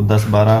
10-12